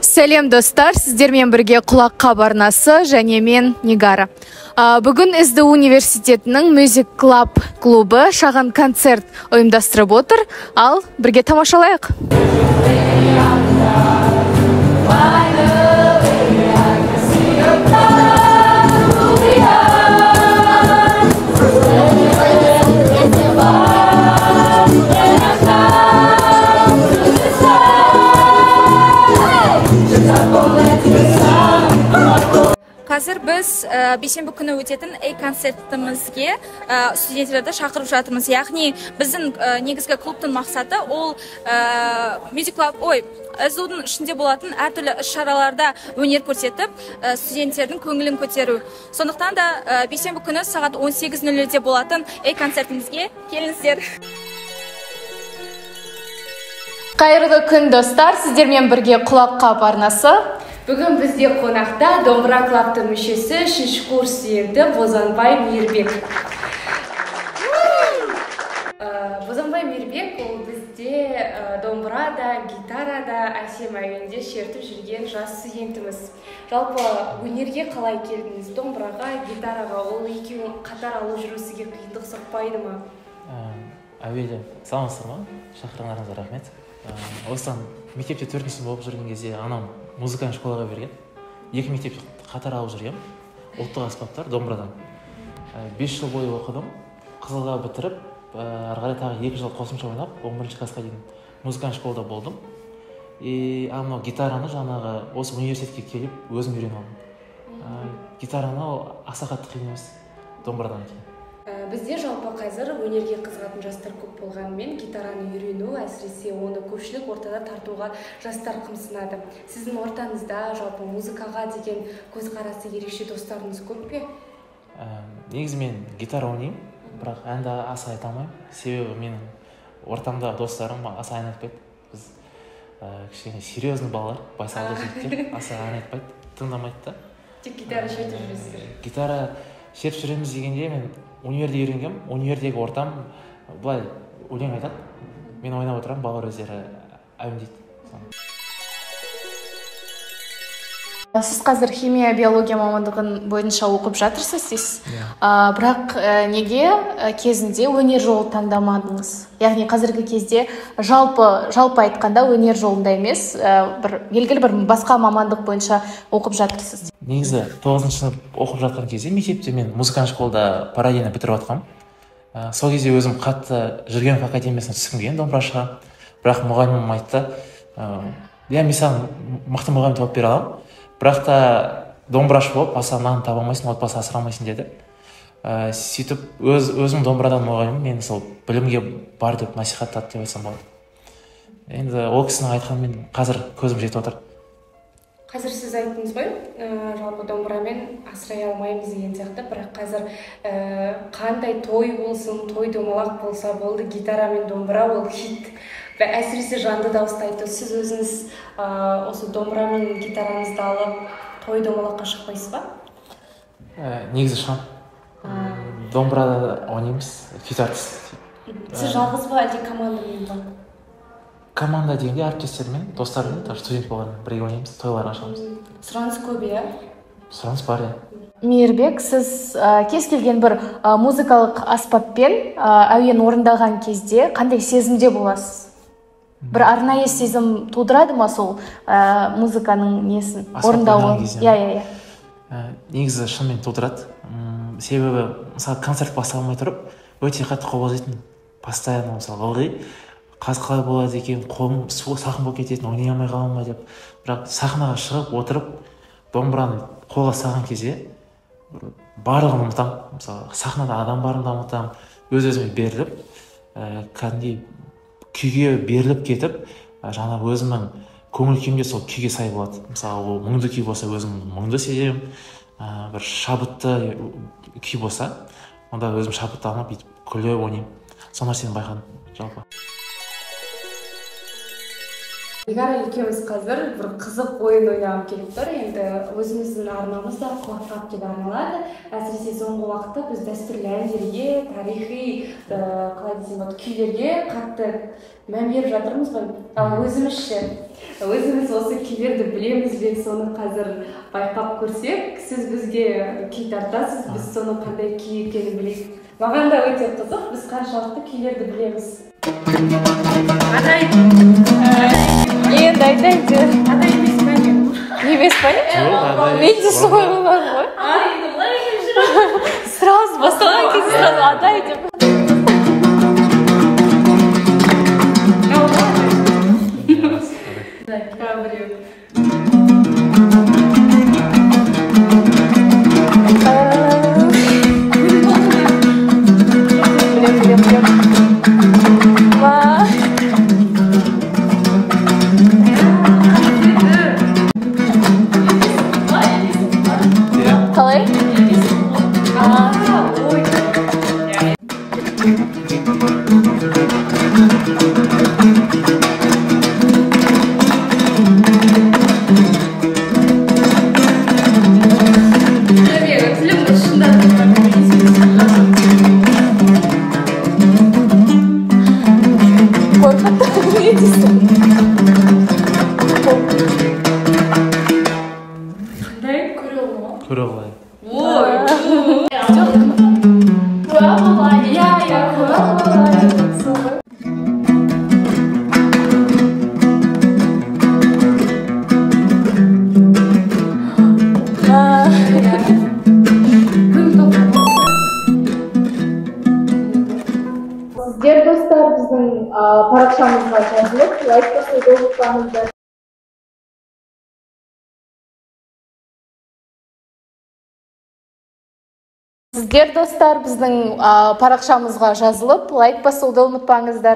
Сәлем достар, сіздермен бірге құлаққа барнасы және мен Нигара. Бүгін СДУ университетінің Music Club клубы шағын концерт ұйымдастырып отыр, ал бірге тамашалайық. Қазір біз бейсенбі күні өтетін концертімізге студенттерді шақырып жатырмыз. Яғни біздің негізгі клубтың мақсаты ол СДУ-дың ішінде болатын әртүрлі іс-шараларда өнер көрсетіп, студенттердің көңілін көтеру. Сондықтан да бейсенбі күні сағат 18:00-де болатын концертімізге келіңіздер. Қайырлы күн достар, сіздермен бірге құлаққа барнасы. Бүгін бізде қонақта Домбыра клубтың мүшесі 3-ші курс студенті Бозанбай Мейірбек. Бозанбай Мейірбек ол бізде домбырада, гитарада, әсем әуенде шертіп жүрген жас студентіміз. Жалпы өнерге қалай келдіңіз? Домбыраға, гитараға ол екеуін қатар алып жүру сізге қиындық соқпайды ма? Әуелі саламатсыздар ма? Шақырғандарыңызға рахмет. Осыдан мектепте 4-ші сынып оқып жүрген кезде анам музыкальный школаға берген. 2 мектепте қатар алып жүргем. Ұлттық аспаптар домбырадан. 5 жыл бойы оқыдым. Қызылға бітіріп, ары қарай тағы 2 жыл қосымша ойнап, 11-ші классқа дейін музыкальный школада болдым. Анау гитараны жаңағы осы университетке келіп өзім үйреніп алдым. Гитараны аса қатты қиын емес, домбырадан кейін. Бізде жалпы қазір өнерге қызығатын жастар көп болғанымен гитараны үйрену, әсіресе оны көпшілік ортада тартуға жастар қымсынады. Сіздің ортаңызда жалпы музыкаға деген көзқарасы ерекше достарыңыз көп пе? Негізі мен гитара ойнаймын, бірақ әнді аса айта алмаймын. Себебі менің ортамда достарым аса ән айтпайды. Біз кішкене серьезный балалар, байсалды жігіттер аса ән айтпайды, тыңдамайды да. Тек гитара шертіп жүресіздер. Гитара шертіп жүреміз дегенде мен универде үйренгем. Универдегі ортам былай өлең айтады. Мен ойнап отырамын, балалар өздері әуендейді. Сіз қазір химия, биология мамандығын бойынша оқып жатырсыз дейсіз. Бірақ неге кезінде өнер жолын таңдамадыңыз? Яғни қазіргі кезде жалпы айтқанда өнер жолында емес, белгілі бір басқа мамандық бойынша оқып жатырсыз. Негізі 9-ші сынып оқып жатқан кезде мектепте мен музыкальный школада параллельно бітіріп жатқам. Сол кезде өзім қатты Жүргенов академиясына түскім келген домбырашыға. Бірақ мұғалімім айтты, мен саған мықты мұғалім тауып бере аламын. Бірақ та домбырашы болып, аса нан таба алмайсың, отбасы асыра алмайсың деді. Сөйтіп өзім домбырадан мұғалімім, мен сол білімге бар деп насихаттады деп айтсам болады. Енді ол кісінің айтқанымен қазір көзім жетіп отыр. Қазір сіз айттыңыз ғой, жалпы домбырамен асырай алмаймыз деген сияқты, бірақ қазір қандай той болсын, той домалақ болса болды, гитара мен домбыра ол хит. Әсіресе жанды дауысты айту. Сіз өзіңіз осы домбыра мен гитараңызды алып той домалаққа шықпайсыз ба? Негізі шығам. Домбырада ойнаймыз, гитарист. Сіз жалғыз ба, әлде командамен ба? Команда дегенде әріптестермен, достармен, студент болғанмен бірге ойнаймыз, тойларға шығамыз. Сұраныс көп, иә? Сұраныс бар, иә. Мейірбек, сіз кез келген бір музыкалық аспаппен әуен орындаған кезде қандай сезімде боласыз? Бір арнайы сезім тудырады ма сол музыканың несін орындауы? Иә. Негізі шынымен тудырады. Себебі, мысалы, концерт басталмай тұрып, өте қатты қобалжитын. Постоянно, мысалы, ылғи қалай болады екен, қолым сақын болып кететін, ойнай алмай қалам ма деп. Бірақ сахнаға шығып, отырып, домбыраны қолға салған кезде барлығын ұмытамын. Мысалы, сахнада адам барын да ұмытамын. Өз-өзіме беріліп, кәдімгідей күйге беріліп кетіп, жаңа өзімнің көңіл күйімде сол күйге сай болады. Мысалы, ол мұңды күй болса, өзім мұңды сеземін. Бір шабытты күй болса, онда өзім шабытты алмап, күліп ойнаймын. Сол нәрсені байқадым, жалпы. Нигара екеуміз қазір бір қызық ойын ойнап келіп тұр. Енді өзіміздің арнамыз да құлаққа деп арналады. Әсіресе соңғы уақытта біз дәстүрлі әндерге, тарихи, қалай десем болады, күйлерге қатты мән беріп жатырмыз ғой. Ал өзімізше өзіміз осы күйлерді білеміз бе, соны қазір байқап көрсек, сіз бізге күй тартасыз, біз соны қандай күй екенін білейік. Маған да өте қызық, біз қаншалықты күйлерді білеміз. Адай. Енді айтайын. Адай емес па не? Емес па не? Мен де солай ойладым ғой. Енді былай жүріп. Сразу басталған кезде сразу адай деп. Қалай? көре алайын. Сіздер достар біздің парақшамызға жазылып, лайк басуды ұмытпаңыздар. Сіздер достар біздің парақшамызға жазылып, лайк басуды ұмытпаңыздар.